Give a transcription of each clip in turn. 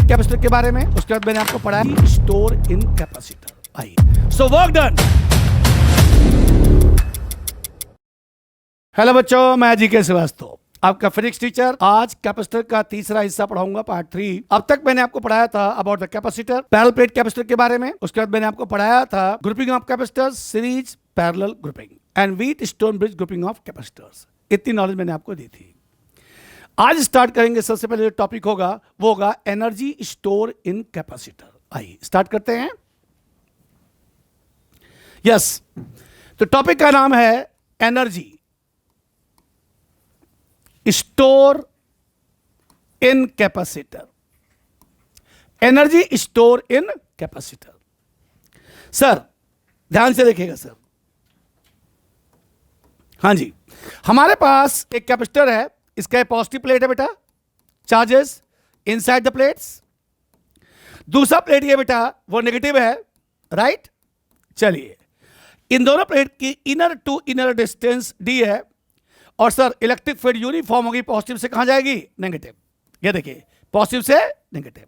Plate capacitor के बारे में, उसके बाद मैंने आपको पढ़ाया स्टोर इन कैपेसिटर। आइए, सो वर्क डन। हेलो बच्चों, मैं जीके श्रीवास्तव, आपका फिजिक्स टीचर। आज कैपेसिटर का तीसरा हिस्सा पढ़ाऊंगा, पार्ट 3। अब तक मैंने आपको पढ़ाया था about the capacitor, parallel plate capacitor के बारे में। उसके बाद मैंने आपको पढ़ाया था grouping of capacitors, series parallel grouping and wheat stone bridge grouping of capacitors. इतनी नॉलेज मैंने आपको दी थी। आज स्टार्ट करेंगे, सबसे पहले जो टॉपिक होगा वो होगा एनर्जी स्टोर इन कैपेसिटर। आइए स्टार्ट करते हैं। यस, तो टॉपिक का नाम है एनर्जी स्टोर इन कैपेसिटर। एनर्जी स्टोर इन कैपेसिटर। सर ध्यान से देखिएगा सर। हाँ जी, हमारे पास एक कैपेसिटर है, इसका एक पॉजिटिव प्लेट है बेटा, चार्जेस इनसाइड द प्लेट्स। दूसरा प्लेट ये बेटा वो नेगेटिव है, राइट। चलिए, इन दोनों प्लेट की inner to inner distance D है, और सर इलेक्ट्रिक फील्ड यूनिफॉर्म होगी, पॉजिटिव से कहां जाएगी, नेगेटिव। ये देखिए, पॉजिटिव से नेगेटिव।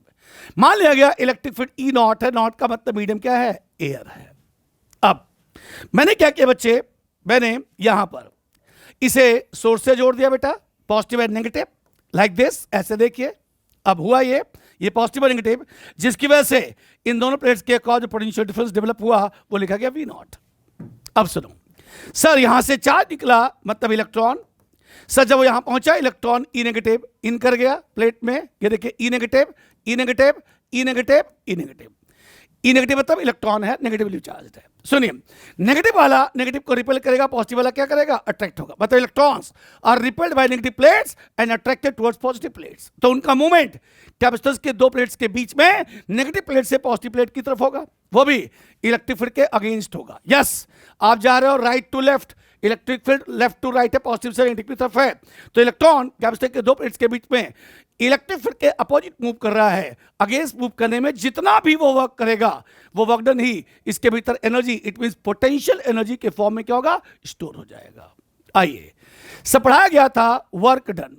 मान लिया गया इलेक्ट्रिक फील्ड ई नॉट है, नॉट का मतलब मीडियम क्या है, एयर है। अब मैंने क्या किया बच्चे, मैंने यहां पर इसे सोर्स से जोड़ दिया बेटा, positive and negative, like this. ऐसे देखिए, अब हुआ ये पॉजिटिव और नेगेटिव, जिसकी वजह से इन दोनों प्लेट्स के अक्रॉस जो पोटेंशियल डिफरेंस डेवलप हुआ वो लिखा गया वी नॉट। अब सुनो सर, यहां से चार्ज निकला मतलब इलेक्ट्रॉन। सर जब वो यहां पहुंचा, इलेक्ट्रॉन ई नेगेटिव इन कर गया प्लेट में। ये देखिए, E negative E negative E negative E negative. E negative मतलब इलेक्ट्रॉन है, नेगेटिवली चार्ज है। सुनिए, नेगेटिव वाला नेगेटिव को रिपेल करेगा, पॉजिटिव वाला क्या करेगा, अट्रैक्ट होगा। मतलब electrons are repelled by negative plates and attracted towards positive plates. तो उनका मूवमेंट कैपेसिटर्स के दो प्लेट्स के बीच में नेगेटिव प्लेट से पॉजिटिव प्लेट की तरफ होगा, वो भी इलेक्ट्रिक फील्ड के अगेंस्ट होगा। यस, आप जा रहे हो right to left, electric field left to right है, पॉजिटिव से नेगेटिव की तरफ है, तो इलेक्ट्रॉन कैपेसिटर के दो प्लेट्स के बीच में इलेक्ट्रिक फील्ड के अपोजिट मूव कर रहा है। अगेंस्ट मूव करने में जितना भी वो वर्क करेगा वो वर्क डन ही इसके भीतर energy, it means potential energy के फॉर्म में क्या होगा, स्टोर हो जाएगा। आइए, सब पढ़ाया गया था वर्क डन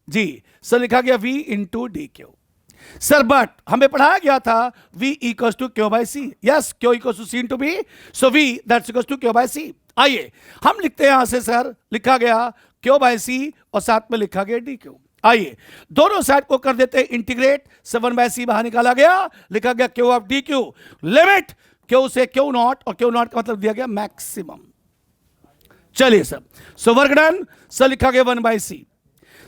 जी, सर लिखा गया V into D Q. Sir but हमें पढ़ाया गया था V equals to Q by C. Yes, Q equals to C into B, so V that's equals to Q by C. आइए हम लिखते हैं, यहां से सर लिखा गया क्यू बाई सी और साथ में लिखा गया डी क्यू। आइए दोनों साइड को कर देते हैं इंटीग्रेट, 7 बाई सी बाहर निकाला गया, लिखा गया Q of D Q, limit Q से क्यू नॉट, और क्यू नॉट का मतलब दिया गया मैक्सिमम। चलिए सर, सो वर्क डन। सर लिखा गया 1 बाई सी।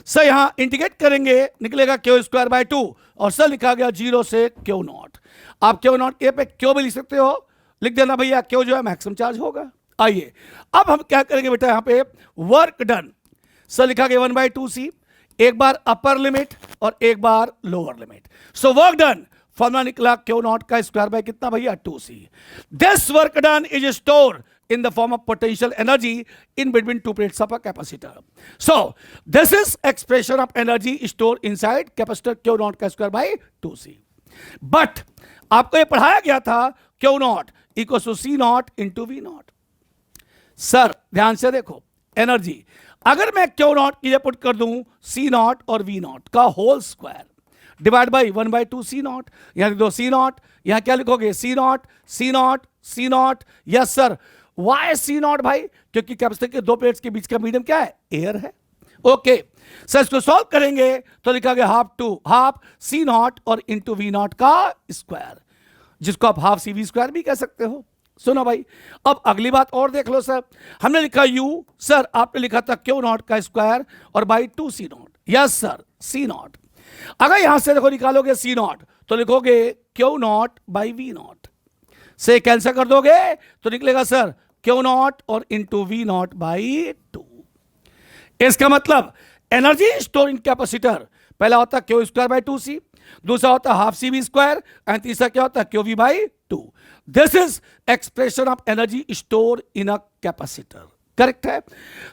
सर यहां इंटीग्रेट करेंगे, निकलेगा क्यू स्क्वायर बाय 2, और सर लिखा गया 0 से क्यू नॉट। आप क्यू नॉट के पे क्यू भी लिख सकते हो, लिख देना भैया, क्यू जो है मैक्सिमम चार्ज होगा। आइए अब हम क्या करेंगे बेटा, यहां पे वर्क डन। सर लिखा गया 1 बाई 2 सी, एक बार अपर लिमिट और एक बार lower limit. So work done, formula निकला क्यू नॉट का स्क्वायर बाय कितना भैया, 2c। This work done is store in the form of potential energy in between two plates of a capacitor. So this is expression of energy stored inside capacitor Q naught का square by 2c. But आपको ये पढ़ाया गया था Q naught equals to C naught into V naught. Sir ध्यान से देखो, energy अगर मैं Q naught की पुट कर दूं C naught और V naught का whole square divide by 1 by 2 C naught, यहां लिख दो C naught, यहां क्या लिखोगे C naught C naught C naught। Yes sir, why C naught भाई, क्योंकि कैपेसिटर के दो प्लेट्स के बीच का मीडियम क्या है, एयर है। ओके सर, इसको सॉल्व करेंगे तो लिखा गया half to half C naught और इंटू वी नॉट का स्क्वायर, जिसको आप हाफ सी वी स्क्वायर भी कह सकते हो। सुनो भाई, अब अगली बात और देख लो सर, हमने लिखा यू, सर आपने लिखा था क्यू नॉट का स्क्वायर और by 2 C naught. Yes sir, C naught. अगर यहां से देखो निकालोगे सी नॉट तो लिखोगे Q naught by V naught, से कैंसिल कर दोगे तो निकलेगा सर क्यू नॉट और इंटू वी नॉट बाई 2। इसका मतलब एनर्जी स्टोर इन कैपेसिटर पहला होता है क्यू स्क्वायर बाई 2c, दूसरा होता है half C V square, and तीसरा क्या होता है Q V by 2। This is expression of energy store in a capacitor. Correct है।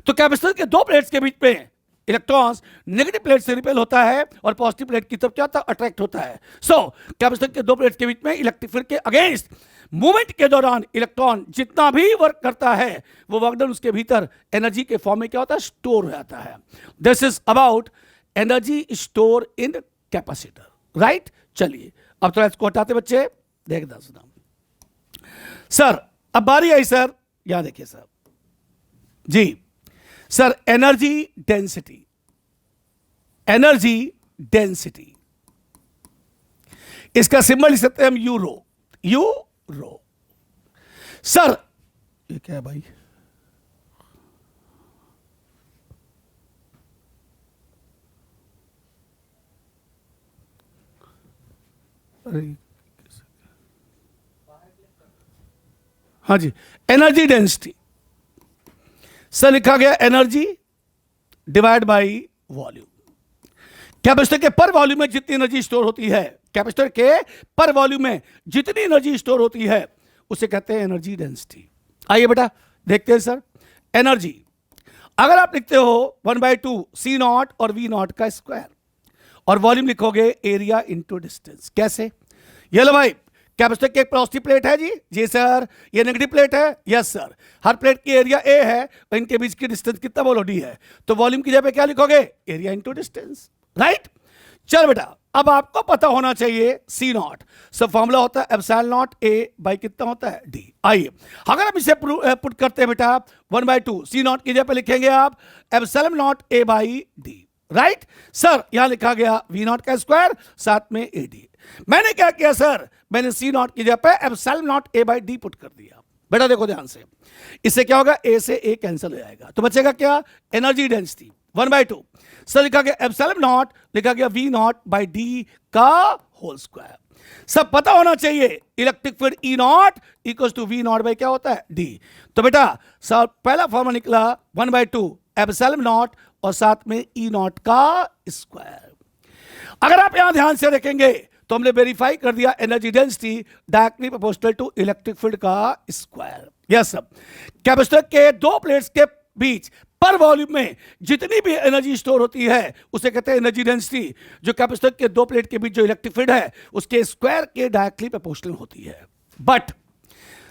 तो कैपेसिटर के दो प्लेट्स के बीच में इलेक्ट्रॉन्स नेगेटिव प्लेट से रिपेल होता है और पॉजिटिव प्लेट की तरफ क्या होता है, अट्रैक्ट होता है। सो कैपेसिटर के दो प्लेट्स के बीच में इलेक्ट्रिक फील्ड के अगेंस्ट मूवमेंट के दौरान इलेक्ट्रॉन जितना भी वर्क करता है वो वर्क डन उसके भीतर एनर्जी के फॉर्म में क्या होता है, स्टोर हो जाता है। This is about energy store in capacitor. Right. चलिए अब थोड़ा इसको हटाते बच्चे, देखना सुना सर। अब बारी आई सर, यहां देखिए sir ji, sir energy density, energy density, इसका सिंबल लिख सकते हैं हम यूरो, यूरो। सर ये क्या है भाई, अरे हाँ जी, एनर्जी डेंसिटी सर लिखा गया energy divide by volume. Capacitor के पर वॉल्यूम में जितनी एनर्जी स्टोर होती है, कैपेसिटर के पर वॉल्यूम में जितनी एनर्जी स्टोर होती है उसे कहते हैं एनर्जी डेंसिटी। आइए बेटा देखते हैं सर, एनर्जी अगर आप लिखते हो 1/2 C नॉट और V नॉट का स्क्वायर और वॉल्यूम लिखोगे एरिया इंटू डिस्टेंस। कैसे? ये लो भाई, कैपेसिटर की एक पॉजिटिव प्लेट है जी सर, ये नेगेटिव प्लेट है, यस सर। हर प्लेट की एरिया ए है और इनके बीच की डिस्टेंस कितना बोलो, डी है, तो वॉल्यूम की जगह पे क्या लिखोगे, एरिया इंटू डिस्टेंस, राइट। चल बेटा अब आपको पता होना चाहिए सी नॉट, सब फॉर्मूला होता है एप्सिलॉन नॉट ए बाई कितना होता है, डी। आइए अगर हम इसे पुट करते हैं बेटा 1/2 सी नॉट की जगह पे लिखेंगे आप epsilon not a by D, right sir. यहां लिखा गया वी नॉट का स्क्वायर साथ में ए डी। मैंने क्या किया सर, मैंने सी नॉट की जगह पे epsilon not a by D put कर दिया। बेटा देखो ध्यान से, इससे क्या होगा, ए से ए कैंसिल हो जाएगा, तो बचेगा क्या, एनर्जी डेंसिटी 1/2 सर लिखा गया एप्सिलॉन नॉट, लिखा गया वी नॉट बाई डी का होल स्क्वायर। सब पता होना चाहिए electric field E naught equals to V naught by क्या होता है, डी। तो बेटा सर पहला फॉर्मूला निकला 1/2 एप्सिलॉन नॉट और साथ में ई नॉट का स्क्वायर। अगर आप यहां ध्यान से देखेंगे तो हमने वेरीफाई कर दिया energy density directly proportional to electric field का स्क्वायर। यस सर, कैपेसिटर के दो प्लेट्स के बीच पर वॉल्यूम में जितनी भी एनर्जी स्टोर होती है उसे कहते हैं एनर्जी डेंसिटी, जो कैपेसिटर के दो प्लेट के बीच जो इलेक्ट्रिक फील्ड है उसके स्क्वायर के डायरेक्टली प्रोपोर्शनल होती है। बट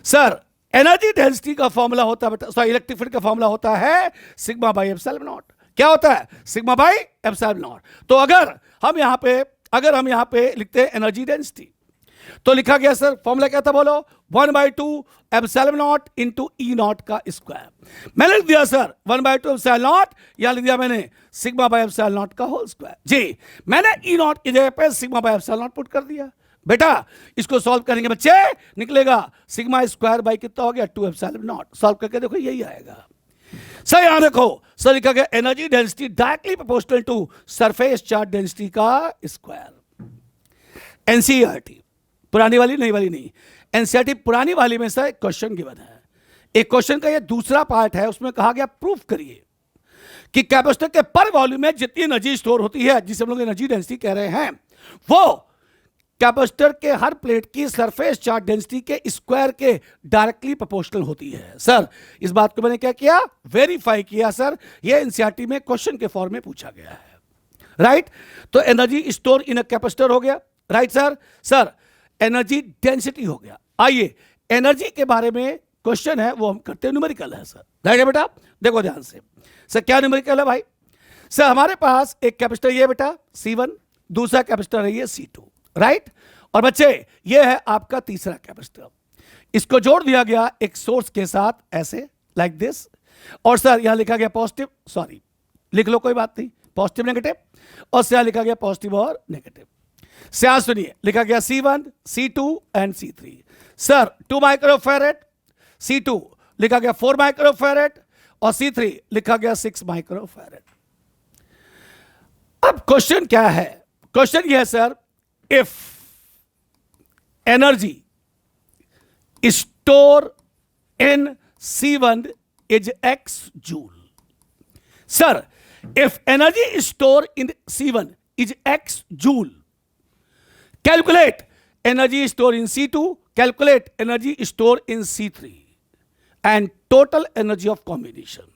सर एनर्जी डेंसिटी का फॉर्मूला होता है, सॉरी इलेक्ट्रिक फील्ड का फॉर्मूला होता है सिग्मा बाई एप्सिलॉन नॉट। क्या होता है, सिग्मा बाई एप्सिलॉन नॉट। तो अगर हम यहां पे लिखते हैं एनर्जी डेंसिटी तो लिखा गया सर फॉर्मूला क्या था बोलो, 1/2 epsilon naught into E not का स्क्वायर। मैंने लिख दिया सर 1/2 एप्सिलॉन नॉट, या लिख दिया मैंने सिग्मा बाय एप्सिलॉन नॉट का होल स्क्वायर। जी मैंने ई नॉट की जगह पे sigma by epsilon not put कर दिया। बेटा इसको सॉल्व करेंगे बच्चे, निकलेगा सिग्मा स्क्वायर बाय कितना हो गया, 2 एप्सिलॉन नॉट। सॉल्व करके देखो यही आएगा सर। यहां देखो सर लिखा गया energy density directly proportional to surface charge density का स्क्वायर। एनसीईआरटी पुरानी वाली, नई वाली नहीं, एनसीईआरटी पुरानी वाली में से क्वेश्चन गिवन है। एक क्वेश्चन का ये दूसरा पार्ट है, उसमें कहा गया प्रूफ करिए कि कैपेसिटर के पर वॉल्यूम में जितनी एनर्जी स्टोर होती है जिसे हम लोग एनर्जी डेंसिटी कह रहे हैं वो कैपेसिटर के हर प्लेट की सरफेस चार्ज डेंसिटी के स्क्वायर के डायरेक्टली प्रोपोर्शनल होती है। सर इस बात को मैंने क्या किया, वेरीफाई किया सर, ये एनसीईआरटी में क्वेश्चन के फॉर्म में पूछा गया है, राइट। तो energy store in a capacitor हो गया, right sir. Sir energy density हो गया। आइए एनर्जी के बारे में क्वेश्चन है वो हम करते हैं, न्यूमेरिकल है सर, राइट है बेटा। देखो ध्यान से सर, क्या न्यूमेरिकल है भाई, सर हमारे पास एक कैपेसिटर ये बेटा C1, दूसरा कैपेसिटर है ये C2, राइट। और बच्चे ये है आपका तीसरा कैपेसिटर, इसको जोड़ दिया गया एक सोर्स के साथ ऐसे लाइक दिस, और सर यहां लिखा गया पॉजिटिव, सॉरी लिख लो कोई बात नहीं, पॉजिटिव नेगेटिव, और से यहां लिखा गया पॉजिटिव और नेगेटिव। से यहां सुनिए लिखा गया C1, C2 and C3। Sir 2 microfarad, C2 लिखा गया 4 माइक्रोफैरेड और C3 लिखा गया 6 माइक्रोफैरेड। अब क्वेश्चन क्या है, क्वेश्चन यह है sir, if energy store in C1 is x joule, sir if energy store in C1 is x joule, calculate energy store in C2, calculate energy store in C3 and total energy of combination.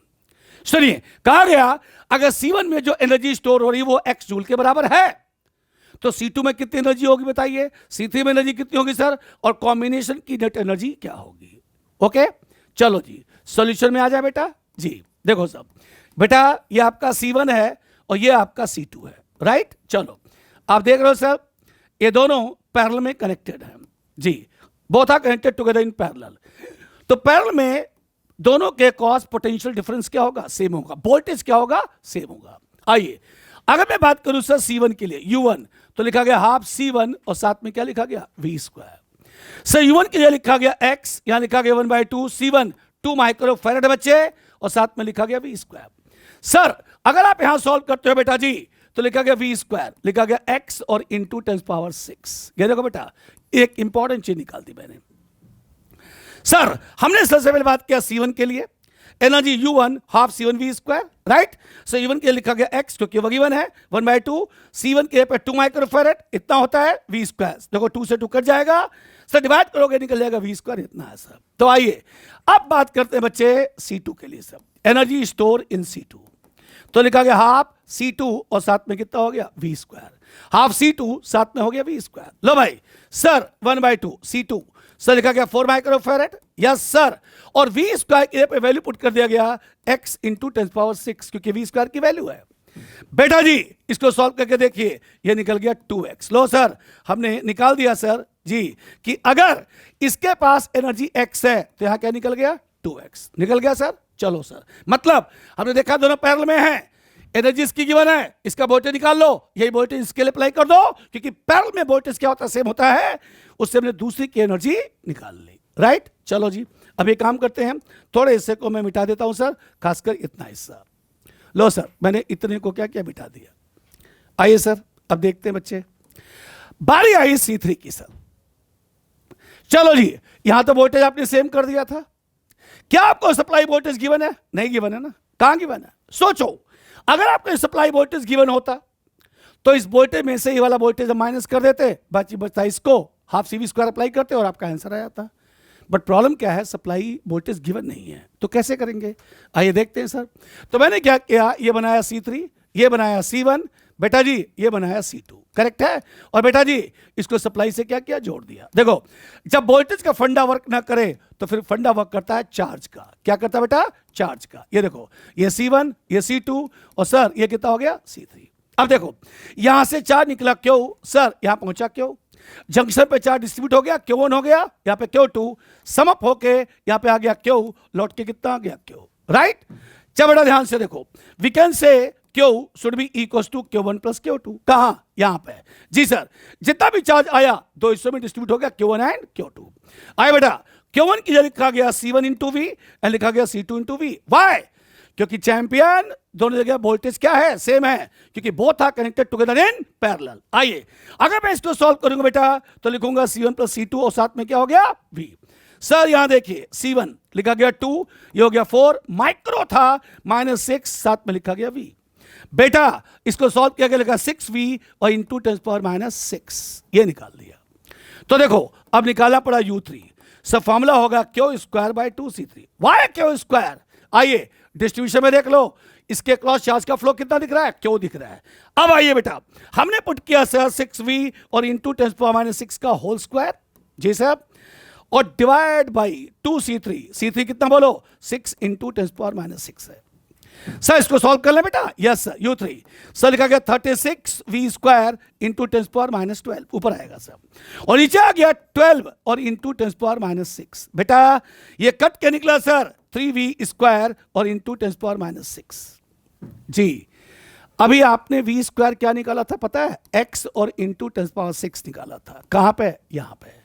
सुनिए कहा गया अगर C1 में जो energy store हो रही है वो x जूल के बराबर है तो C2 में कितनी एनर्जी होगी बताइए, C3 में एनर्जी कितनी होगी सर, और कॉम्बिनेशन की नेट एनर्जी क्या होगी। ओके चलो जी सॉल्यूशन में आ जाए बेटा। जी देखो सब बेटा, ये आपका C1 है और ये आपका C2 है, राइट। चलो आप देख रहे हो सर, ये दोनों पैरेलल में कनेक्टेड हैं जी, both are connected together in parallel. तो पैरेलल में दोनों के कॉस पोटेंशियल डिफरेंस क्या होगा? सेम होगा। वोल्टेज क्या होगा? सेम होगा। आइए अगर मैं बात करूं सर C1 के लिए, U1 तो लिखा गया हाफ C1 और साथ में क्या लिखा गया? V square. सर U1 के लिए लिखा गया X, यहां लिखा गया 1/2 C1 2 माइक्रो फैराड बच्चे, और साथ में लिखा गया V स्क्वायर। सर अगर आप यहां सॉल्व करते हो बेटा जी तो लिखा गया V स्क्वायर, लिखा गया X और इंटू 10⁻6। ये देखो बेटा एक इंपॉर्टेंट चीज निकाल दी मैंने। सर हमने सबसे पहले बात किया C1 के लिए, energy U1 half C1 V square, right. So U1 के लिए लिखा गया X क्योंकि वो गिवन है 1/2 C1 के पे 2 माइक्रो फैराड, इतना होता है V स्क्वायर। देखो 2 से 2 कट जाएगा सर, डिवाइड करोगे निकल जाएगा V स्क्वायर, इतना है सर। तो आइए अब बात करते हैं बच्चे C2 के लिए। सब एनर्जी स्टोर इन C2 तो लिखा गया हाफ C2 और साथ में कितना हो गया? V square. हाफ C2 साथ में हो गया V स्क्वायर। लो भाई सर 1/2 C2 सर लिखा गया 4 माइक्रो फैराड, यस सर। और V स्क्वायर के पे वैल्यू पुट कर दिया गया X इंटू 10⁻6 क्योंकि V स्क्वायर की वैल्यू है। बेटा जी इसको सॉल्व करके देखिए, ये निकल गया 2x। लो सर हमने निकाल दिया सर जी कि अगर इसके पास एनर्जी x है तो यहां क्या निकल गया? 2x निकल गया सर। चलो सर मतलब हमने देखा दोनों पैरेलल में हैं, एनर्जी इसकी गिवन है, इसका वोल्टेज निकाल लो, यही वोल्टेज इसके लिए अप्लाई कर दो क्योंकि पैरेलल में वोल्टेज क्या होता है? सेम होता है। उससे हमने दूसरी की एनर्जी निकाल ली, राइट। चलो जी अब एक काम करते हैं, थोड़े हिस्से को मैं मिटा देता हूं सर, खासकर इतना हिस्सा। लो सर मैंने इतने को क्या क्या मिटा दिया। आइए सर अब देखते हैं बच्चे, बारी आई C3 की। सर चलो जी यहां तो वोल्टेज आपने सेम कर दिया था, क्या आपको सप्लाई वोल्टेज गिवन है? नहीं गिवन है ना। कहां गिवन है? सोचो अगर आपको सप्लाई वोल्टेज गिवन होता तो इस वोल्टेज में से ये वाला वोल्टेज हम माइनस कर देते, बाकी बचता इसको हाफ CV स्क्वायर अप्लाई करते और आपका आंसर आ जाता। बट प्रॉब्लम क्या है? सप्लाई वोल्टेज गिवन नहीं है, तो कैसे करेंगे? आइए देखते हैं सर। तो मैंने क्या किया, ये बनाया C3, ये बनाया C1, बेटा जी ये बनाया C2, करेक्ट है। और बेटा जी इसको सप्लाई से क्या किया? जोड़ दिया। देखो जब वोल्टेज का फंडा वर्क ना करे तो फिर फंडा वर्क करता है चार्ज का। क्या करता है बेटा? चार्ज का। ये देखो ये C1, ये C2 और सर ये कितना हो गया? C3। अब देखो यहां से चार्ज निकला Q, सर यहां पहुंचा Q, जंक्शन पे चार्ज डिस्ट्रीब्यूट हो गया, Q1 हो गया, यहाँ पे Q2 सम अप होके यहाँ पे आ गया Q, लौट के कितना आ गया? Q, right. चलो बड़ा ध्यान से देखो, we can say Q should be equals to Q1 plus Q2। कहां? यहां पे जी सर। जितना भी चार्ज आया दो हिस्सों में डिस्ट्रीब्यूट हो गया, Q1 एंड Q2। आए बेटा Q1 की जगह लिखा गया C1 इंटू V एंड लिखा गया C2 इंटू V। वाई? क्योंकि चैंपियन दोनों जगह वोल्टेज क्या है? सेम है, क्योंकि both are connected together in parallel. आइए अगर मैं इसको सॉल्व करूंगा बेटा तो लिखूंगा C1 प्लस C2 और साथ में क्या हो गया? V। सर यहां देखिए C1 लिखा गया 2, ये हो गया 4, माइक्रो था -6, साथ में लिखा गया V। बेटा इसको सॉल्व किया गया, लिखा 6V और इंटू 10⁻6, ये निकाल दिया। तो देखो अब निकाला पड़ा U3, सब फॉर्मूला होगा Q square by 2C3। Why Q square? आइए डिस्ट्रीब्यूशन में देख लो, इसके क्रॉस चार्ज का फ्लो कितना दिख रहा है? Q दिख रहा है। अब आइए बेटा हमने पुट किया सर 6V और इंटू 10⁻6 का होल स्क्वायर, जी साहब, और डिवाइड बाई 2C3। C3 कितना बोलो? 6 इंटू 10⁻6 है। सर इसको सॉल्व कर ले बेटा। यस सर U3 सर लिखा गया 36V स्क्वायर इंटू 10⁻12 ऊपर आएगा सर, और नीचे आ गया 12 और इंटू 10⁻6। बेटा ये कट के निकला सर 3V स्क्वायर और इंटू 10⁻6 जी। अभी आपने V स्क्वायर क्या निकाला था पता है? X और इंटू 10⁻6 निकाला था। कहां पे? यहां पे।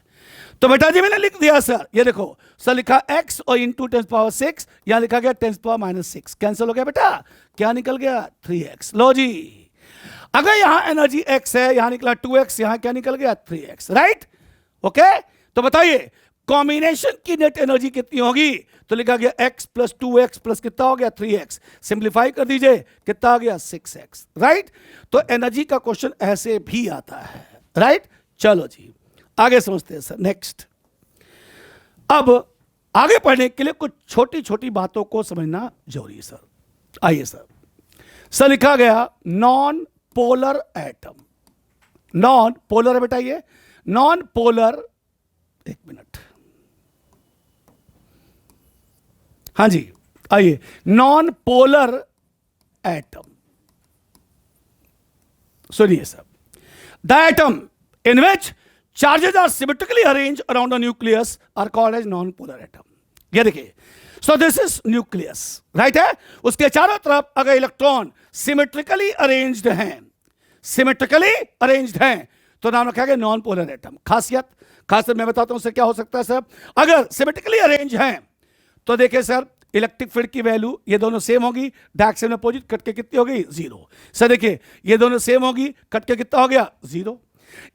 तो बेटा जी मैंने लिख दिया सर, ये देखो सर लिखा X और इंटू 10⁻6, यहां लिखा गया 10⁻6, कैंसिल हो गया बेटा, क्या निकल गया? 3x। लो जी अगर यहां एनर्जी x है, यहां निकला 2x, यहां क्या निकल गया? 3x, right. ओके तो बताइए कॉम्बिनेशन की नेट एनर्जी कितनी होगी? तो लिखा गया x प्लस 2x प्लस कितना हो गया? 3x। सिंप्लीफाई कर दीजिए, कितना आ गया? 6x, right. तो एनर्जी का क्वेश्चन ऐसे भी आता है, राइट। चलो जी आगे समझते हैं सर। नेक्स्ट, अब आगे पढ़ने के लिए कुछ छोटी छोटी बातों को समझना जरूरी है सर। आइए सर, सर लिखा गया non polar atom. Non polar है बेटा, ये नॉन पोलर, एक मिनट, हाँ जी आइए, नॉन पोलर एटम सुनिए sir. The atom in which charges are symmetrically arranged around the nucleus are called as non-polar atom. ये देखिए, so this is nucleus, right है? उसके चारों तरफ अगर इलेक्ट्रॉन सिमेट्रिकली अरेंज्ड हैं, सिमेट्रिकली अरेंज्ड हैं, तो नाम रखा गया नॉन पोलर एटम। खासियत मैं बताता हूं सर क्या हो सकता है सर। अगर सिमेट्रिकली अरेंज हैं तो देखिए सर, इलेक्ट्रिक फील्ड की वैल्यू ये दोनों सेम होगी, डायरेक्शन अपोजिट, कट के कितनी होगी? 0। सर देखिए, ये दोनों सेम होगी, कट के कितना हो गया? 0।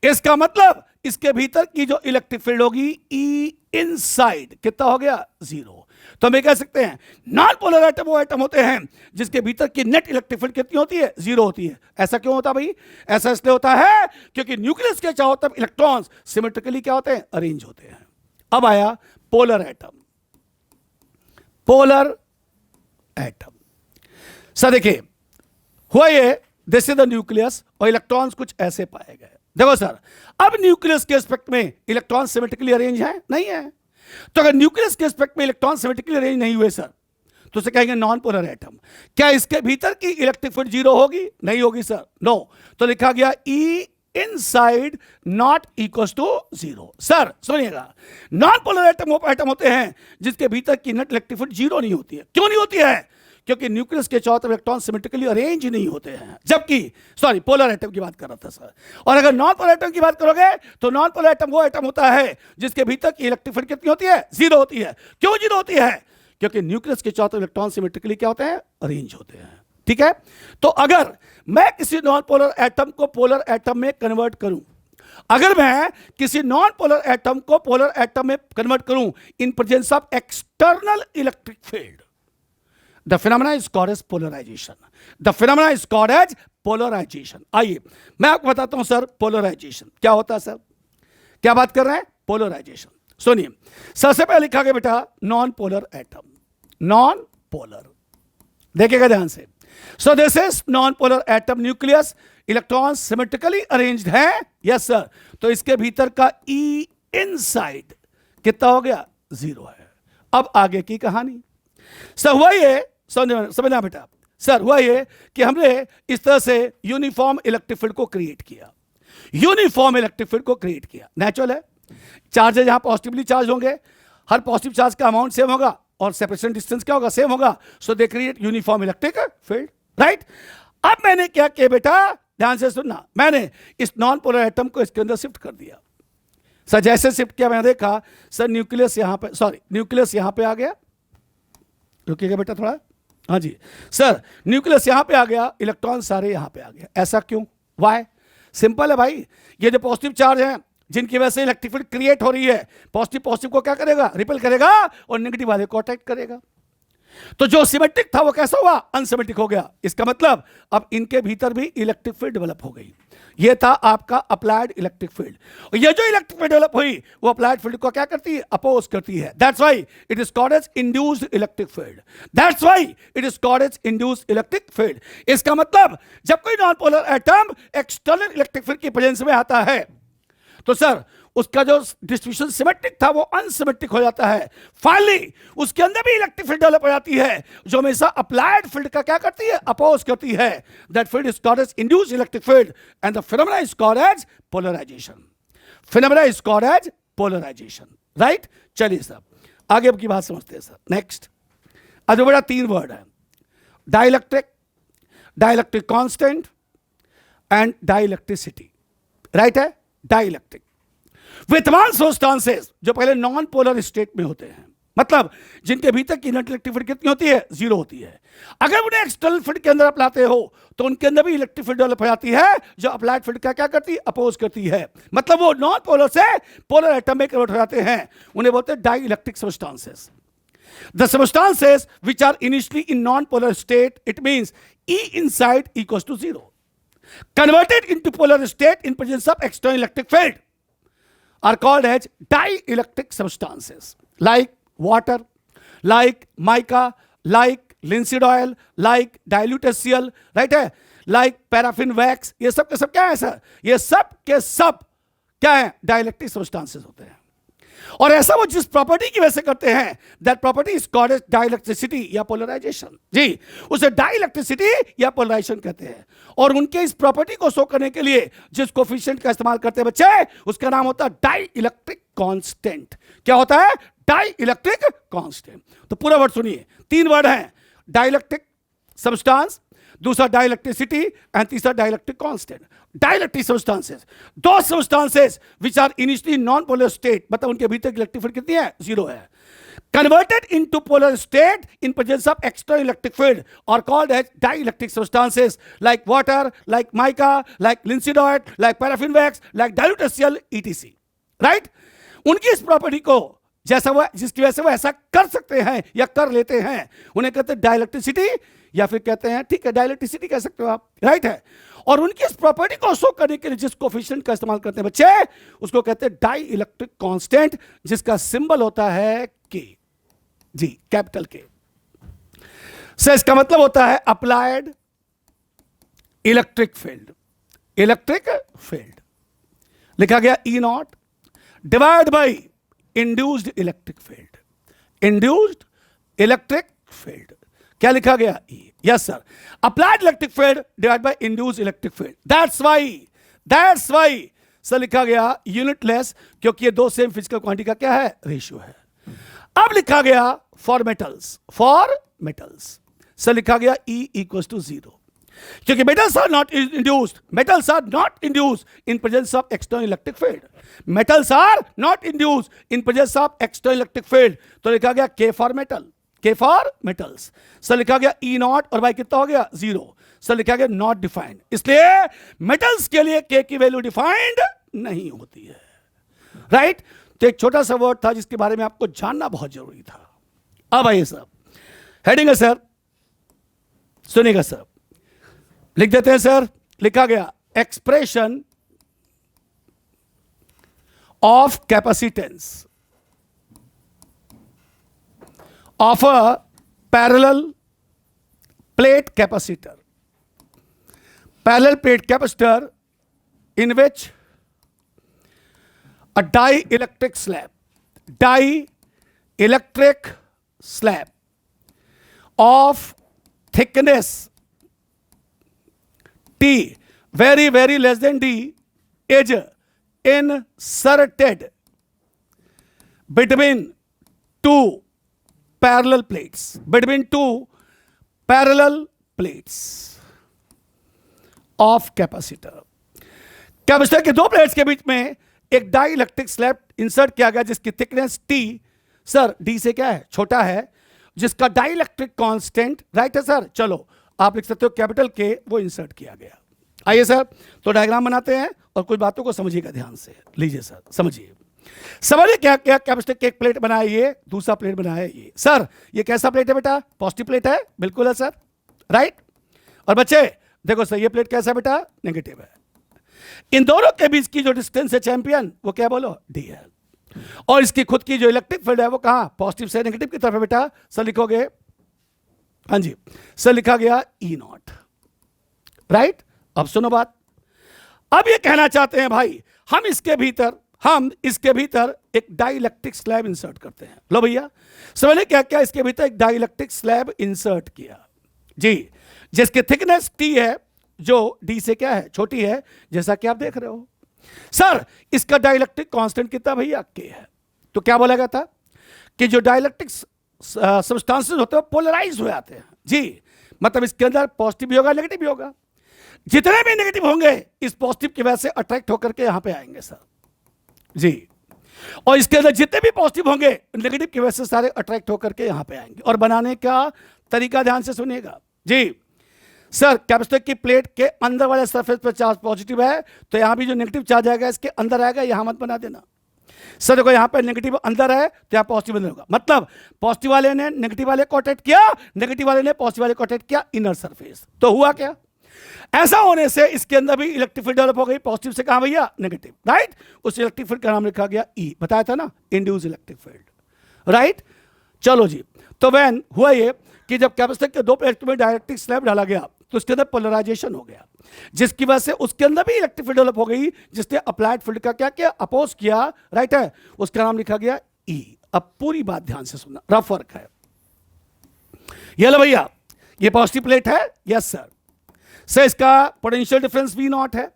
इसका मतलब इसके भीतर की जो इलेक्ट्रिक फील्ड होगी ई इनसाइड कितना हो गया? 0। तो हम ये कह सकते हैं नॉन पोलर एटम वो एटम होते हैं जिसके भीतर की नेट इलेक्ट्रिक फील्ड कितनी होती है? 0 होती है। ऐसा क्यों होता भाई? ऐसा इसलिए होता है क्योंकि न्यूक्लियस के चारों तरफ इलेक्ट्रॉन्स सिमेट्रिकली क्या होते हैं? अरेंज होते हैं। अब आया polar atom. Polar atom sir देखिए, हुआ ये, दिस इज द न्यूक्लियस और इलेक्ट्रॉन्स कुछ ऐसे पाए गए। देखो सर, अब न्यूक्लियस के एस्पेक्ट में इलेक्ट्रॉन सिमेट्रिकली अरेंज है? नहीं है। तो अगर न्यूक्लियस के एस्पेक्ट में इलेक्ट्रॉन सिमेट्रिकली अरेंज नहीं हुए सर, तो उसे कहेंगे नॉन पोलर एटम। क्या इसके भीतर की इलेक्ट्रिक फील्ड 0 होगी? नहीं होगी सर, नो। तो लिखा गया E inside not equal to 0। सर सुनिएगा, नॉन पोलर एटम वो एटम होते हैं जिसके भीतर की नेट इलेक्ट्रिक फील्ड 0 नहीं होती है। क्यों नहीं होती है? क्योंकि न्यूक्लियस के चारों तरफ इलेक्ट्रॉन सिमेट्रिकली अरेंज नहीं होते हैं। जबकि सॉरी, पोलर एटम की बात कर रहा था सर। और अगर नॉन पोलर एटम की बात करोगे तो नॉन पोलर एटम वो एटम होता है जिसके भीतर की इलेक्ट्रिक फील्ड कितनी होती है? 0 होती है। क्यों 0 होती है? क्योंकि न्यूक्लियस के चारों तरफ इलेक्ट्रॉन सिमेट्रिकली क्या होते हैं? अरेंज होते हैं। ठीक है। तो अगर मैं किसी नॉन पोलर एटम को पोलर एटम में कन्वर्ट करूं, अगर मैं किसी नॉन पोलर एटम को पोलर एटम में कन्वर्ट करूं in presence of external electric field, the phenomena is called as polarisation. The phenomena is called as polarisation. आइए मैं आपको बताता हूं सर, पोलराइजेशन क्या होता है सर। क्या बात कर रहे हैं? पोलराइजेशन। सुनिए, सबसे पहले लिखा गया बेटा non polar atom. Non polar, देखिएगा ध्यान से। So this is non polar atom nucleus, electron symmetrically arranged है। Yes sir. तो इसके भीतर का ई इनसाइड कितना हो गया? 0 है। अब आगे की कहानी सर हुआ ये, समझना बेटा सर, हुआ ये कि हमने इस तरह से यूनिफॉर्म इलेक्ट्रिक फील्ड को क्रिएट किया। यूनिफॉर्म इलेक्ट्रिक फील्ड को क्रिएट किया, नेचुरल है। चार्जेस यहां पॉजिटिवली चार्ज होंगे, हर पॉजिटिव चार्ज का अमाउंट सेम होगा और सेपरेशन डिस्टेंस क्या होगा? सेम होगा। So they create uniform electric field, right. अब मैंने क्या किया बेटा, ध्यान से सुनना, मैंने इस नॉन पोलर एटम को इसके अंदर शिफ्ट कर दिया। सर जैसे शिफ्ट किया मैंने देखा सर न्यूक्लियस यहां पे, सॉरी न्यूक्लियस यहां पे आ गया। रुकिएगा बेटा थोड़ा, हाँ जी सर, न्यूक्लियस यहां पे आ गया, इलेक्ट्रॉन सारे यहां पे आ गए। ऐसा क्यों? वाई? सिंपल है भाई, ये जो पॉजिटिव चार्ज है जिनकी वजह से इलेक्ट्रिक फील्ड क्रिएट हो रही है, पॉजिटिव पॉजिटिव को क्या करेगा? रिपेल करेगा और नेगेटिव वाले को अट्रैक्ट करेगा। तो जो सिमेट्रिक था वो कैसा हुआ? अनसिमेट्रिक हो गया। इसका मतलब अब इनके भीतर भी इलेक्ट्रिक फील्ड डेवलप हो गई। ये था आपका अप्लाइड इलेक्ट्रिक फील्ड। और ये जो इलेक्ट्रिक फील्ड डेवलप हुई वो अप्लाइड फील्ड को क्या करती है? अपोज करती है। That's why it is called as induced electric field. That's why it is called as induced electric field. इसका मतलब जब कोई non polar atom external electric field की प्रेजेंस में आता है तो सर उसका जो डिस्ट्रीब्यूशन सिमेट्रिक था वो अनसिमेट्रिक हो जाता है। फाइनली उसके अंदर भी इलेक्ट्रिक फील्ड डेवलप हो जाती है जो हमेशा अप्लाइड फील्ड का क्या करती है? अपोज करती है। That field is called as induced electric field and the phenomena is called as polarisation. Phenomena is called as polarisation, right. चलिए सर आगे अब की बात समझते हैं सर। नेक्स्ट आज बड़ा 3 वर्ड है, dielectric, dielectric constant and dielectricity, right है। डाइलेक्ट्रिक विद्यमान सब्सटेंसेस जो पहले नॉन पोलर स्टेट में होते हैं, मतलब जिनके भीतर की नेट इलेक्ट्रिक फील्ड कितनी होती है? 0 होती है। अगर उन्हें एक्सटर्नल फील्ड के अंदर अप्लाते हो तो उनके अंदर भी इलेक्ट्रिक फील्ड डेवलप हो जाती है जो अप्लाइड फील्ड का क्या करती है? अपोज करती है। मतलब वो नॉन पोलर से पोलर एटम में कन्वर्ट हो जाते हैं। उन्हें बोलते हैं dielectric substances. The substances which are initially in non-polar state, it means E inside equals to 0. Converted into polar state in presence of external electric field are called as dielectric substances, like water, like mica, like linseed oil, like dilute HCl, right है, like paraffin wax। ये सब के सब क्या है sir? ये सब के सब क्या है? डाइलेक्ट्रिक सब्सटेंसेस होते हैं। और ऐसा वो जिस प्रॉपर्टी की वजह से करते हैं, that property is called as dielectricity या पोलराइजेशन। जी, उसे डाइइलेक्ट्रिसिटी या पोलराइजेशन कहते हैं। और उनके इस प्रॉपर्टी को शो करने के लिए जिस कोफिशिएंट का इस्तेमाल करते हैं बच्चे, उसका नाम होता है डाइइलेक्ट्रिक कांस्टेंट। क्या होता है? Dielectric constant. तो पूरा वर्ड सुनिए, 3 वर्ड हैं, डाइइलेक्ट्रिक सब्सटेंस, दूसरा डाइइलेक्ट्रिसिटी एंड तीसरा डाइइलेक्ट्रिक कांस्टेंट। डाइइलेक्ट्रिक सब्सटेंसेस, दो substances which are initially non polar state, मतलब उनके भीतर की इलेक्ट्रिक फील्ड कितनी है? 0 है। Converted into polar state in presence of extra electric field are called as dielectric substances like water, like mica, like linseed, like paraffin wax, like dilute HCl, etc. Right? उनकी इस property को जैसा वह, जिसकी वजह से वो ऐसा कर सकते हैं या कर लेते हैं, उन्हें कहते हैं डाइइलेक्ट्रिसिटी, या फिर कहते हैं, ठीक है, डाइइलेक्ट्रिसिटी कह सकते हो आप, राइट है। और उनकी इस प्रॉपर्टी को शो करने के लिए जिस कोफिशिएंट का इस्तेमाल करते हैं बच्चे, उसको कहते हैं डाइइलेक्ट्रिक कांस्टेंट, जिसका सिंबल होता है के। जी, कैपिटल के से इसका मतलब होता है applied electric field. Electric field लिखा गया E not divide by induced electric field. Induced electric field क्या लिखा गया? E। Yes sir, applied electric field divide by induced electric field. That's why sir लिखा गया यूनिटलेस, क्योंकि ये दो सेम फिजिकल क्वांटिटी का क्या है? रेशियो है। अब लिखा गया फॉर मेटल्स सर लिखा गया E इक्वल्स टू 0, क्योंकि metals are not induced in presence of external electric field. Metals are not induced in presence of external electric field, तो लिखा गया K फॉर मेटल्स। सर लिखा गया E नॉट, और भाई कितना हो गया? 0। सर लिखा गया नॉट डिफाइंड, इसलिए मेटल्स के लिए K की वैल्यू डिफाइंड नहीं होती है, राइट? तो एक छोटा सा वर्ड था जिसके बारे में आपको जानना बहुत जरूरी था। अब आइए सर, हेडिंग है सर, सुनिएगा सर, लिख देते हैं सर। लिखा गया expression of capacitance of a parallel plate capacitor in which a dielectric slab of thickness T, very less than D, is inserted between two parallel plates of capacitor। Capacitor के दो plates के बीच में एक dielectric slab insert किया गया जिसकी thickness T, sir D से क्या है? छोटा है, जिसका डाइइलेक्ट्रिक कांस्टेंट, राइट है सर? चलो आप लिख सकते हो कैपिटल K, वो इंसर्ट किया गया। आइए सर, तो डायग्राम बनाते हैं और कुछ बातों को समझिएगा ध्यान से। लीजिए सर, समझिए क्या क्या कैपेसिटर की एक प्लेट बनाया, ये दूसरा प्लेट बनाया ये। सर ये कैसा प्लेट है बेटा? पॉजिटिव प्लेट है, बिल्कुल है सर, राइट। और बच्चे देखो सर, ये प्लेट कैसा है बेटा? नेगेटिव है। इन दोनों के बीच की जो डिस्टेंस है चैंपियन, वो क्या बोलो? D है। और इसकी खुद की जो इलेक्ट्रिक फील्ड है वो कहां? पॉजिटिव से नेगेटिव की तरफ है बेटा। सर लिखोगे, हाँ जी सर, लिखा गया E नॉट, राइट। अब सुनो बात, अब ये कहना चाहते हैं भाई, हम इसके भीतर एक डाइइलेक्ट्रिक स्लैब इंसर्ट करते हैं। लो भैया समझे क्या क्या? इसके भीतर एक डाइइलेक्ट्रिक स्लैब इंसर्ट किया जी, जिसकी थिकनेस T है, जो D से क्या है? छोटी है, जैसा कि आप देख रहे हो। सर इसका डाइइलेक्ट्रिक कांस्टेंट कितना भैया? K है। तो क्या बोला गया था कि जो डाइइलेक्ट्रिक सब्सटेंसेस होते हैं पोलराइज हो जाते हैं जी, मतलब इसके अंदर पॉजिटिव भी होगा, नेगेटिव भी होगा। जितने भी नेगेटिव होंगे इस पॉजिटिव की वजह से अट्रैक्ट होकर के यहां पे आएंगे सर जी, और इसके अंदर जितने भी पॉजिटिव होंगे नेगेटिव की वजह से सारे अट्रैक्ट होकर के यहां पे आएंगे। और बनाने का तरीका ध्यान से सुनिएगा जी। सर कैपेसिटर की प्लेट के अंदर वाले सरफेस पर चार्ज पॉजिटिव है, तो यहां भी जो नेगेटिव चार्ज आएगा इसके अंदर आएगा, यहां मत बना देना। सर देखो यहां पर नेगेटिव अंदर है तो यहां पॉजिटिव अंदर होगा, मतलब पॉजिटिव वाले ने नेगेटिव वाले को अट्रैक्ट किया, नेगेटिव वाले ने पॉजिटिव वाले को अट्रैक्ट किया, इनर सरफेस। तो हुआ क्या? ऐसा होने से इसके अंदर भी इलेक्ट्रिक फील्ड डेवलप हो गई, पॉजिटिव से कहां भैया? Negative, right. उस इलेक्ट्रिक फील्ड का नाम लिखा गया E, बताया था ना, इंड्यूस इलेक्ट्रिक फील्ड, राइट। चलो जी, तो वैन हुआ ये कि जब कैपेसिटर के दो प्लेट में डाइइलेक्ट्रिक स्लैब डाला गया तो उसके अंदर पोलराइजेशन हो गया, जिसकी वजह से उसके अंदर भी इलेक्ट्रिक फील्ड डेवलप हो गई, जिसने अप्लाइड फील्ड का क्या किया, अपोज किया, राइट है, उसका नाम लिखा गया E। अब पूरी बात ध्यान से सुनना, रफ वर्क है। ये लो भैया, ये पॉजिटिव प्लेट है, यस सर। सर इसका पोटेंशियल डिफरेंस V नॉट है।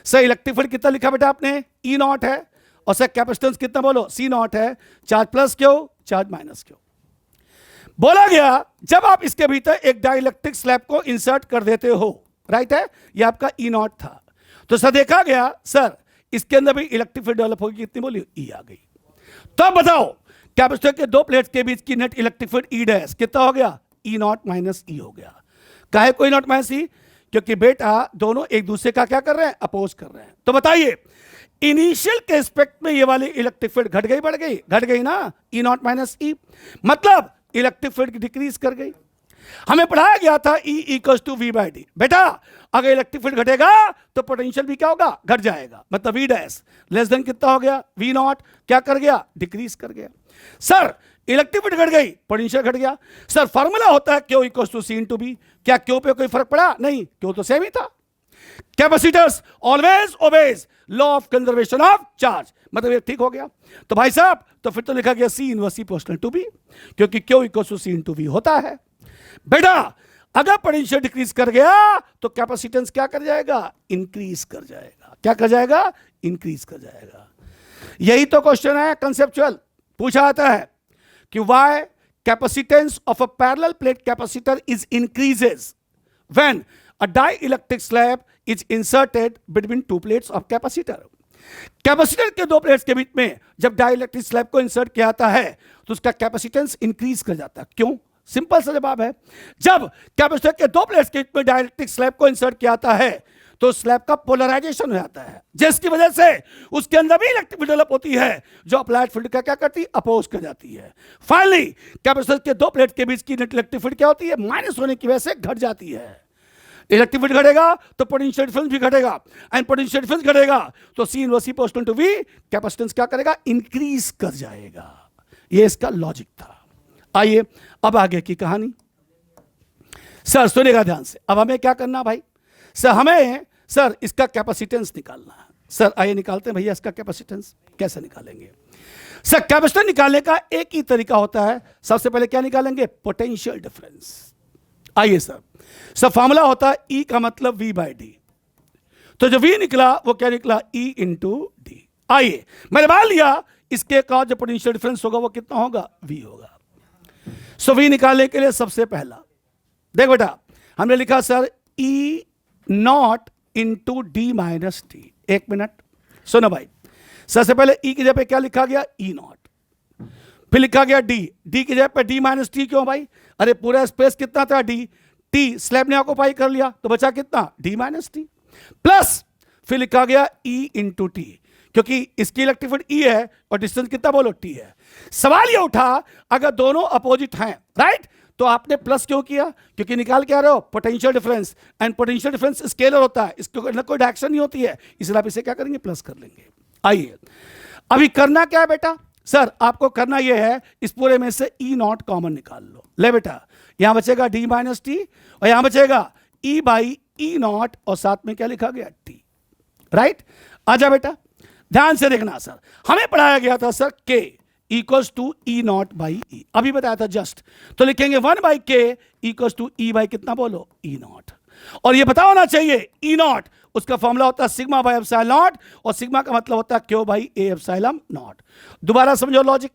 सर इलेक्ट्रिक फील्ड कितना लिखा बेटा आपने, E नॉट है। और सर कैपेसिटेंस कितना बोलो, C नॉट है। चार्ज प्लस क्यों, चार्ज माइनस क्यों। बोला गया जब आप इसके भीतर एक डाइलेक्ट्रिक स्लैब को इंसर्ट कर देते हो, राइट है, ये आपका E नॉट था, तो सर देखा गया सर इसके अंदर भी इलेक्ट्रिक फील्ड डेवलप होगी, कितनी बोली, E आ गई। तो अब बताओ कैपेसिटर के दो प्लेट्स के बीच की net electric field E dash कितना हो गया, E नॉट माइनस E हो गया। काहे कोई नॉट माइनस E, क्योंकि बेटा दोनों एक दूसरे का क्या कर रहे हैं, अपोज कर रहे हैं। तो बताइए इनिशियल के रिस्पेक्ट में ये वाली इलेक्ट्रिक फील्ड घट गई बढ़ गई, घट गई ना, E नॉट माइनस E, मतलब इलेक्ट्रिक फील्ड डिक्रीज कर गई। हमें पढ़ाया गया था E equal to V by D. बेटा अगर इलेक्ट्रिक फील्ड घटेगा तो पोटेंशियल भी क्या होगा, घट जाएगा, मतलब V डैश लेस देन कितना हो गया, V नॉट क्या कर गया, डिक्रीज कर गया। सर इलेक्ट्रिक फील्ड घट गई, पोटेंशियल घट गया। सर फॉर्मूला होता है Q equal to C into B। क्या Q पे कोई फर्क पड़ा, नहीं, Q तो सेम ही था। Capacitors always obeys law of conservation of charge, मतलब ये ठीक हो गया। तो भाई साहब तो फिर तो लिखा गया C inverse C proportional to B, क्योंकि Q equal to C into V होता है। बेटा अगर पोटेंशियल डिक्रीज कर गया तो कैपेसिटेंस क्या कर जाएगा, इंक्रीज कर जाएगा। क्या कर जाएगा, इंक्रीज कर जाएगा। यही तो क्वेश्चन है कंसेप्चुअल, पूछा जाता है कि why capacitance of a parallel plate capacitor is increases when a dielectric slab is inserted between two plates of capacitor. Capacitor के दो प्लेट्स के बीच में जब डाइइलेक्ट्रिक स्लैब को इंसर्ट किया जाता है तो उसका कैपेसिटेंस इंक्रीज कर जाता है। क्यों, सिंपल सा जवाब है, जब कैपेसिटर के दो प्लेट्स के बीच में डाइइलेक्ट्रिक स्लैब को इंसर्ट किया जाता है तो स्लैब का पोलराइजेशन हो जाता है, जिसकी वजह से उसके अंदर भी इलेक्ट्रिक फील्ड डेवलप होती है जो अप्लाइड फील्ड का क्या करती है, अपोज कर जाती है। फाइनली कैपेसिटर के दो प्लेट के बीच की नेट इलेक्ट्रिक फील्ड क्या होती है, माइनस होने की वजह से घट जाती है। इलेक्ट्रिक फील्ड घटेगा तो पोटेंशियल डिफरेंस भी घटेगा, एंड पोटेंशियल डिफरेंस घटेगा तो C inverse C proportional to V, capacitance क्या करेगा, इंक्रीज कर जाएगा। ये इसका लॉजिक था। आइए अब आगे की कहानी। सर सुनेगा ध्यान से, अब हमें क्या करना भाई, सर हमें सर इसका कैपेसिटेंस निकालना है। सर आइए निकालते हैं भैया इसका कैपेसिटेंस। कैसे निकालेंगे सर, कैपेसिटेंस निकालने का एक ही तरीका होता है, सबसे पहले क्या निकालेंगे, पोटेंशियल डिफरेंस। आइए सर फॉर्मूला होता है E का मतलब V बाई डी, तो जो V निकला वो क्या निकला, E इंटू डी। आइए मैंने मान लिया इसके का जो पोटेंशियल डिफरेंस होगा वो कितना होगा, V होगा। सो V निकालने के लिए सबसे पहला देख बेटा हमने लिखा sir E not into D minus T. एक मिनट सुनो भाई, सबसे पहले E की जगह पे क्या लिखा गया, E नॉट, फिर लिखा गया D, D की जगह पे D माइनस टी। क्यों भाई, अरे पूरा स्पेस कितना था D, T स्लैब ने ऑक्यूपाई कर लिया तो बचा कितना, D माइनस टी, प्लस फिर लिखा गया E इंटू टी, क्योंकि इसकी इलेक्ट्रिक फील्ड E है और डिस्टेंस कितना बोलो T है। सवाल ये उठा अगर दोनों अपोजिट हैं, राइट, तो आपने प्लस क्यों किया, क्योंकि निकाल के आ रहे हो potential difference, and potential difference scalar होता है, इसके अंदर कोई डायरेक्शन नहीं होती है, इसलिए आप इसे क्या करेंगे, प्लस कर लेंगे। आइए अभी करना क्या है बेटा, सर आपको करना यह है इस पूरे में से E नॉट कॉमन निकाल लो। ले बेटा यहां बचेगा D माइनस टी और यहां बचेगा E बाई E नॉट और साथ में क्या लिखा गया, T, राइट। आजा बेटा ध्यान से देखना, सर हमें पढ़ाया गया था sir K equals to E naught by E, अभी बताया था जस्ट, तो लिखेंगे 1 by K equals to E by कितना बोलो, E नॉट। और ये पता होना चाहिए E नॉट उसका फॉर्मूला होता है सिग्मा बाई एप्सिलॉन नॉट, और सिग्मा का मतलब होता है Q by A epsilon naught. दोबारा समझो लॉजिक,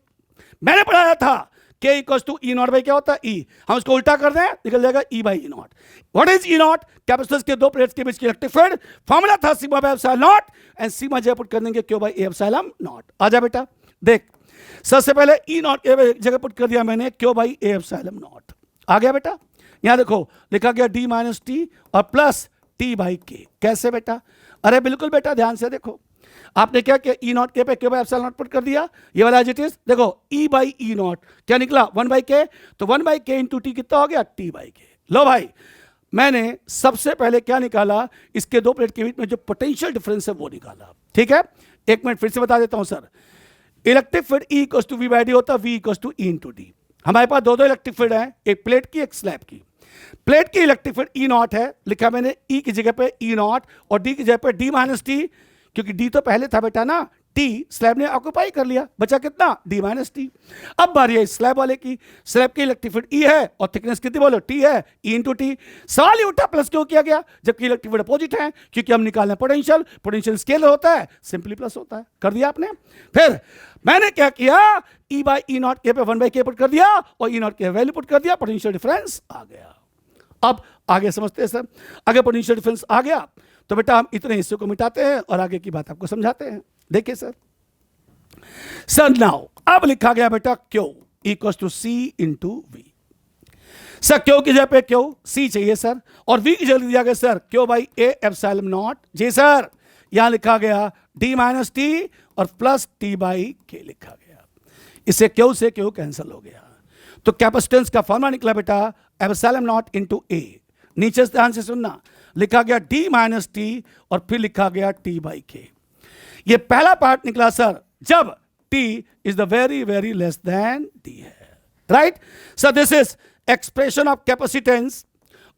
मैंने पढ़ाया था K equals to E naught by क्या होता है, E, हम उसको उल्टा कर दें निकल जाएगा E by E not. What is E not, capacitor के दो प्लेट्स के बीच की इलेक्ट्रिक फील्ड, फॉर्मूला था sigma by epsilon not, and sigma जगह पुट कर देंगे Q by A epsilon not. आजा बेटा देख, सबसे पहले E नॉट जगह पुट कर दिया मैंने Q by A epsilon naught. आ गया बेटा, यहां देखो लिखा गया D माइनस टी और प्लस T बाई K। कैसे बेटा, अरे बिल्कुल बेटा ध्यान से देखो, आपने क्या किया, E नॉट के पे Q by epsilon not put कर दिया, ये वाला एज इट इज, देखो E बाई E नॉट क्या निकला, 1 बाई K, तो 1 बाई K इंटू टी कितना हो गया, T बाई K। लो भाई मैंने सबसे पहले क्या निकाला, इसके दो प्लेट के बीच में जो पोटेंशियल डिफरेंस है वो निकाला, ठीक है। एक मिनट फिर से बता देता हूं sir, electric field E equals to V by D होता है, V equals to E into D. हमारे पास दो दो इलेक्ट्रिक फील्ड हैं, एक प्लेट की एक स्लैब की। प्लेट की इलेक्ट्रिक फील्ड ई नॉट है, लिखा मैंने ई की जगह पे ई नॉट और डी की जगह पे डी माइनस टी, क्योंकि डी तो पहले था बेटा ना, टी स्लैब ने ऑक्यूपाई कर लिया, बचा कितना डी माइनस टी। अब बारी है स्लैब वाले की। स्लैब की इलेक्ट्रिक फील्ड ई है और थिकनेस कितनी बोलो टी है, ई इंटू टी। सवाल ही उठा प्लस क्यों किया गया जबकि इलेक्ट्रिक फील्ड अपोजिट है, क्योंकि हम निकालना पोटेंशियल, पोटेंशियल स्केलर होता है, सिंपली प्लस होता है। कर दिया आपने। फिर मैंने क्या किया, ई बाई ई नॉट के पे 1/k पुट कर दिया और ई नॉट के वैल्यू पुट कर दिया, पोटेंशियल डिफरेंस आ गया। अब आगे समझते हैं सर, अगर पोटेंशियल डिफरेंस आ गया तो बेटा हम इतने हिस्से को मिटाते हैं और आगे की बात आपको समझाते हैं। देखिए सर नाउ अब लिखा गया बेटा Q equal to C into V. Sir Q की जगह पे क्यू सी चाहिए सर, और वी की जगह दिया गया sir Q by A epsilon naught. जी सर, यहां लिखा गया डी माइनस टी और प्लस टी बाई के लिखा गया। इससे क्यू से क्यू कैंसिल हो गया, तो कैपेसिटेंस का फॉर्मूला निकला बेटा एप्सिलॉन नॉट इंटू ए। नीचे से ध्यान से सुनना, लिखा गया डी माइनस टी और फिर लिखा गया टी बाई के। ये पहला पार्ट निकला सर जब t is the very less than d है, right? So this is expression of capacitance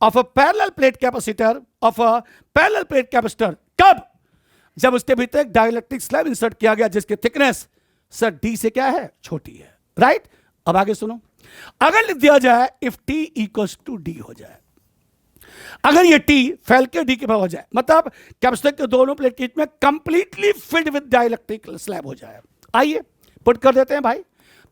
of a parallel plate capacitor of a parallel plate capacitor। कब? जब उसके भीतर एक डाइलेक्ट्रिक स्लैब इंसर्ट किया गया जिसकी थिकनेस सर d से क्या है, छोटी है, राइट? अब आगे सुनो, अगर लिख दिया जाए if t equals to d हो जाए, अगर ये T फैल के D के पास हो जाए, मतलब कैपेसिटर के दोनों प्लेट के बीच में completely filled with dielectric slab हो जाए। आइए पुट कर देते हैं भाई।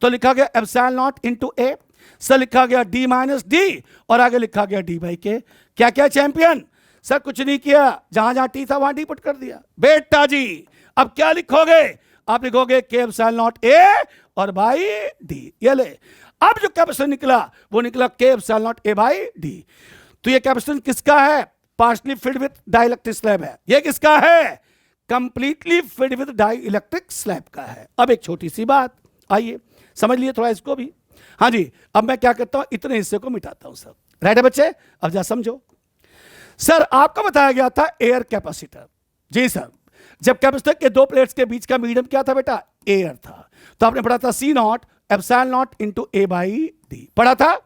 तो लिखा गया एप्सिलॉन नॉट इंटू ए, सर लिखा गया D माइनस डी और आगे लिखा गया D बाई के। क्या क्या चैंपियन? सर कुछ नहीं किया, जहां जहां T था वहां D पुट कर दिया। बेटा जी अब क्या लिखोगे? आप लिखोगे के एप्सिलॉन नॉट ए और बाई D। ये ले, अब जो कैपेसिटर निकला वो निकला के epsilon not a by D। तो ये कैपेसिटेंस किसका है? Partially field with dielectric slab है। ये किसका है? Completely filled with dielectric slab का है। अब एक छोटी सी बात, आइए समझ लिए थोड़ा इसको भी। हाँ जी, अब मैं क्या करता हूं, इतने हिस्से को मिटाता हूं सर। राइट है बच्चे? अब जा समझो सर, आपको बताया गया था एयर कैपेसिटर। जी सर, जब कैपेसिटर के दो प्लेट्स के बीच का मीडियम क्या था बेटा? एयर था। तो आपने पढ़ा था C naught epsilon naught into A by D, पढ़ा था।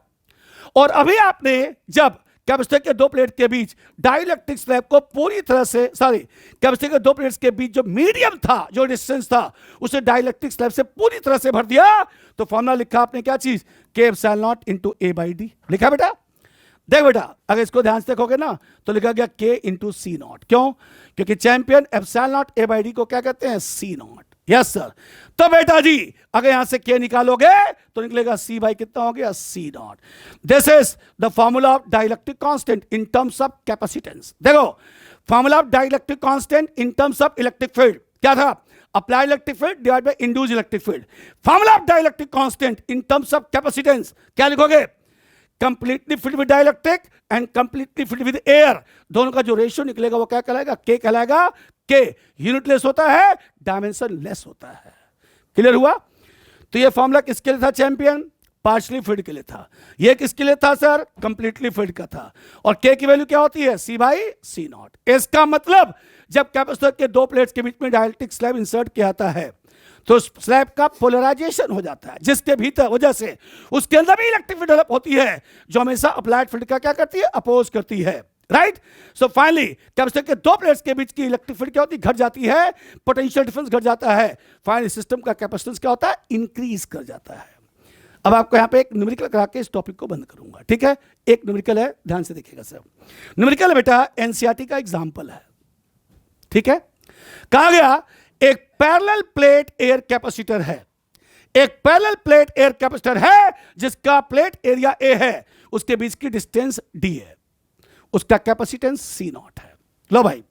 और अभी आपने जब कैपेसिटर के दो प्लेट के बीच डाइलेक्ट्रिक स्लैब को पूरी तरह से, कैपेसिटर के दो प्लेट्स के बीच जो मीडियम था, जो डिस्टेंस था, उसे डाइलेक्ट्रिक स्लैब से पूरी तरह से भर दिया। तो फॉर्मूला लिखा आपने क्या चीज? के epsilon naught into A by D लिखा बेटा। देख बेटा, अगर इसको ध्यान से देखोगे ना तो लिखा गया के इंटू सी नॉट। क्यों? क्योंकि champion epsilon not a by D को क्या कहते हैं? सी नॉट। Yes sir. तो बेटा जी अगर यहां से के निकालोगे तो निकलेगा सी बाई कितना हो गया? C naught. This is the formula of dielectric constant in terms of capacitance. देखो, formula of dielectric constant in terms of electric field क्या था? Apply electric field divide by induce electric field. Formula of dielectric constant in terms of capacitance क्या लिखोगे? Completely filled with dielectric and completely filled with air, दोनों का जो ratio निकलेगा वो क्या कहलाएगा? के कहलाएगा। के यूनिटलेस होता है, डायमेंशन लेस होता है। क्लियर हुआ? तो ये फॉर्मूला किसके लिए था चैंपियन? पार्शली फिल्ड के लिए था। ये किसके लिए था सर? कंप्लीटली फिल्ड का था। और के की वैल्यू क्या होती है? सी बाई सी नॉट। इसका मतलब जब कैपेसिटर के दो प्लेट्स के बीच में डाइलेक्ट्रिक स्लैब इंसर्ट किया जाता है तो स्लैब का पोलराइजेशन हो जाता है, जिसके भीतर वजह से उसके अंदर भी इलेक्ट्रिक फील्ड डेवलप होती है जो हमेशा अप्लाइड फील्ड का क्या करती है? अपोज करती है। राइट? सो फाइनली कैपेसिटर के दो प्लेट्स के बीच की इलेक्ट्रिक फील्ड क्या होती है? घट जाती है, पोटेंशियल डिफरेंस घट जाता है। फाइनली सिस्टम का कैपेसिटेंस क्या होता है? इंक्रीज कर जाता है। अब आपको यहां पे एक न्यूमेरिकल करा के इस टॉपिक को बंद करूंगा, ठीक है? एक न्यूमेरिकल है, ध्यान से देखिएगा सर। न्यूमेरिकल है बेटा, एनसीईआरटी का एग्जांपल है, ठीक है? कहा गया एक पैरेलल प्लेट एयर कैपेसिटर है, एक पैरेलल प्लेट एयर कैपेसिटर है जिसका प्लेट एरिया ए है, उसके बीच की डिस्टेंस डी है, उसका कैपेसिटेंस सी नॉट है। लो भाई,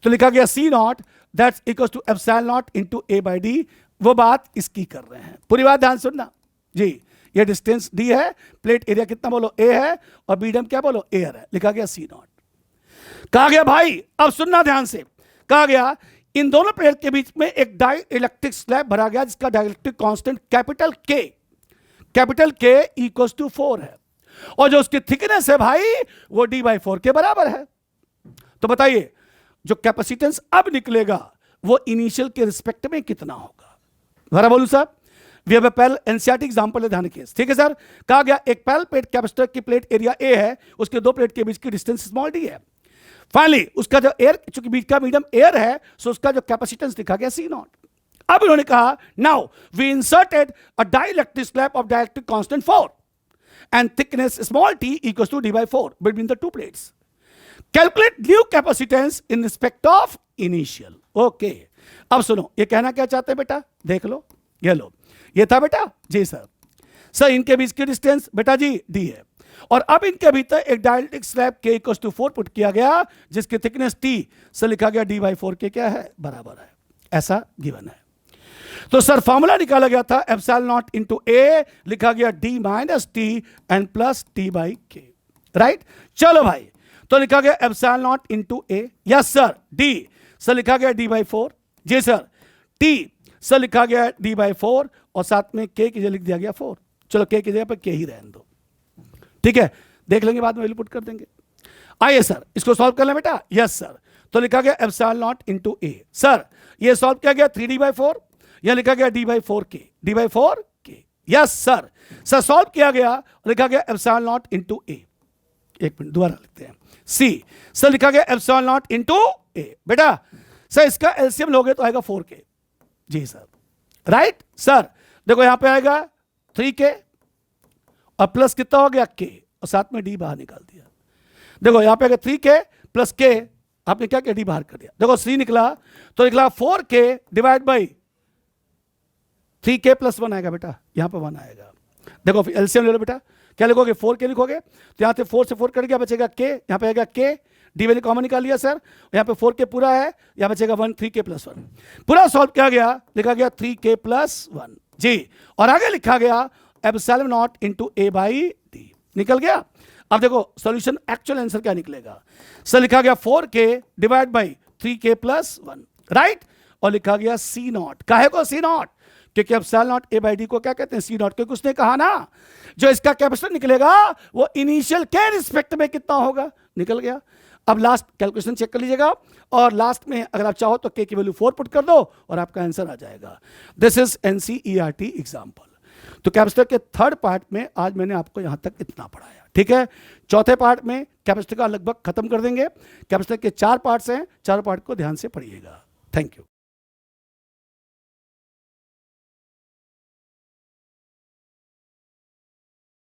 तो लिखा गया C naught that's equals to epsilon naught into A by D. वो बात इसकी कर रहे हैं, पूरी बात ध्यान सुनना जी। ये डिस्टेंस डी है, प्लेट एरिया कितना बोलो? ए है, और मीडियम क्या बोलो? एयर है, लिखा गया सी नॉट। कहा गया भाई, अब सुनना ध्यान से, कहा गया इन दोनों प्लेट के बीच में एक डाई इलेक्ट्रिक स्लैब भरा गया जिसका डाइलेक्ट्रिक कांस्टेंट कैपिटल के इक्वल्स टू 4 है, और जो उसकी थिकनेस है भाई वो डी बाई 4 के बराबर है। तो बताइए जो कैपेसिटेंस अब निकलेगा वो इनिशियल के रिस्पेक्ट में कितना होगा? जरा बोलू साहब, we have a parallel NCERT example है, ध्यान रखिए, ठीक है सर। कहा गया एक पैरेलल प्लेट कैपेसिटर की प्लेट एरिया ए है, उसके दो प्लेट के बीच की डिस्टेंस स्मॉल डी है। फाइनली उसका जो एयर, चूंकि बीच का मीडियम एयर है, सो उसका जो कैपेसिटेंस लिखा गया सी नॉट। अब इन्होंने कहा now we inserted a dielectric slab of dielectric constant 4 and thickness small t equals to d by 4 between the two plates. Calculate new capacitance in respect of initial. Okay. अब सुनो, ये कहना क्या चाहते हैं बेटा, देख लो, ये लो, ये था बेटा जी सर। सर इनके बीच की डिस्टेंस बेटा जी d है, और अब इनके भीतर एक dielectric slab k equals to 4 put किया गया, जिसकी थिकनेस t से लिखा गया d by 4 के क्या है, बराबर है, ऐसा गिवन है। तो सर फॉर्मूला निकाला गया था एप्सिलॉन नॉट इंटू ए, लिखा गया D minus T and plus T by K, right. चलो भाई, तो लिखा गया epsilon naught into A, yes sir. D sir लिखा गया डी बाई 4, जी सर। टी सर लिखा गया डी बाई 4, और साथ में के की जगह लिख दिया गया 4। चलो के की जगह पर के ही रहने दो, ठीक है, देख लेंगे बाद में वैल्यू पुट कर देंगे। आइए सर इसको सॉल्व कर लें बेटा, यस सर। तो लिखा गया एप्सिलॉन नॉट इंटू ए, सर ये सॉल्व किया गया 3d/4, यह लिखा गया d by 4 के, d by 4 के, यस सर। सर सॉल्व किया गया, लिखा गया एप्सिलॉन नॉट इंटू ए, एक मिनट दोबारा लिखते हैं, सी सर लिखा गया एप्सिलॉन नॉट इंटू ए। बेटा सर इसका एलसीएम लोगे तो आएगा 4 के, जी सर, राइट सर। देखो यहां पे आएगा 3 के और प्लस कितना हो गया के, और साथ में डी बाहर निकाल दिया। देखो यहां पे आएगा 3 के प्लस के, आपने क्या किया, डी बाहर कर दिया। देखो सी निकला तो निकला 4 के डिवाइड बाई 3k प्लस 1 आएगा बेटा, यहां पे 1 आएगा। देखो एलसीएम ले लो बेटा, क्या लिखोगे, 4k लिखोगे, तो यहां से 4 से 4 कट गया, बचेगा k, यहां पे आएगा k, डी वैल्यू कॉमन निकाल लिया सर, यहां पे 4k पूरा है, यहां बचेगा 1, 3k प्लस 1, पूरा सॉल्व किया गया, लिखा गया 3k प्लस 1 जी, और आगे लिखा गया epsilon naught into A by D, निकल गया। अब देखो सॉल्यूशन एक्चुअल आंसर क्या निकलेगा, सर लिखा गया 4k divide by 3k plus 1, right, और लिखा गया सी नॉट। काहे को सी नॉट, क्योंकि epsilon not a by D को क्या कहते हैं, सी नॉट, क्योंकि उसने कहा ना जो इसका कैपेसिटर निकलेगा वो इनिशियल के रिस्पेक्ट में कितना होगा, निकल गया। अब लास्ट कैलकुलेशन चेक कर लीजिएगा, और लास्ट में अगर आप चाहो तो के की वैल्यू 4 पुट कर दो और आपका आंसर आ जाएगा। This is NCERT example. तो कैपेसिटर के थर्ड पार्ट में आज मैंने आपको यहां तक इतना पढ़ाया, ठीक है। चौथे पार्ट में कैपेसिटर का लगभग खत्म कर देंगे। कैपेसिटर के 4 पार्ट्स हैं, 4 पार्ट को ध्यान से पढ़िएगा। Thank you.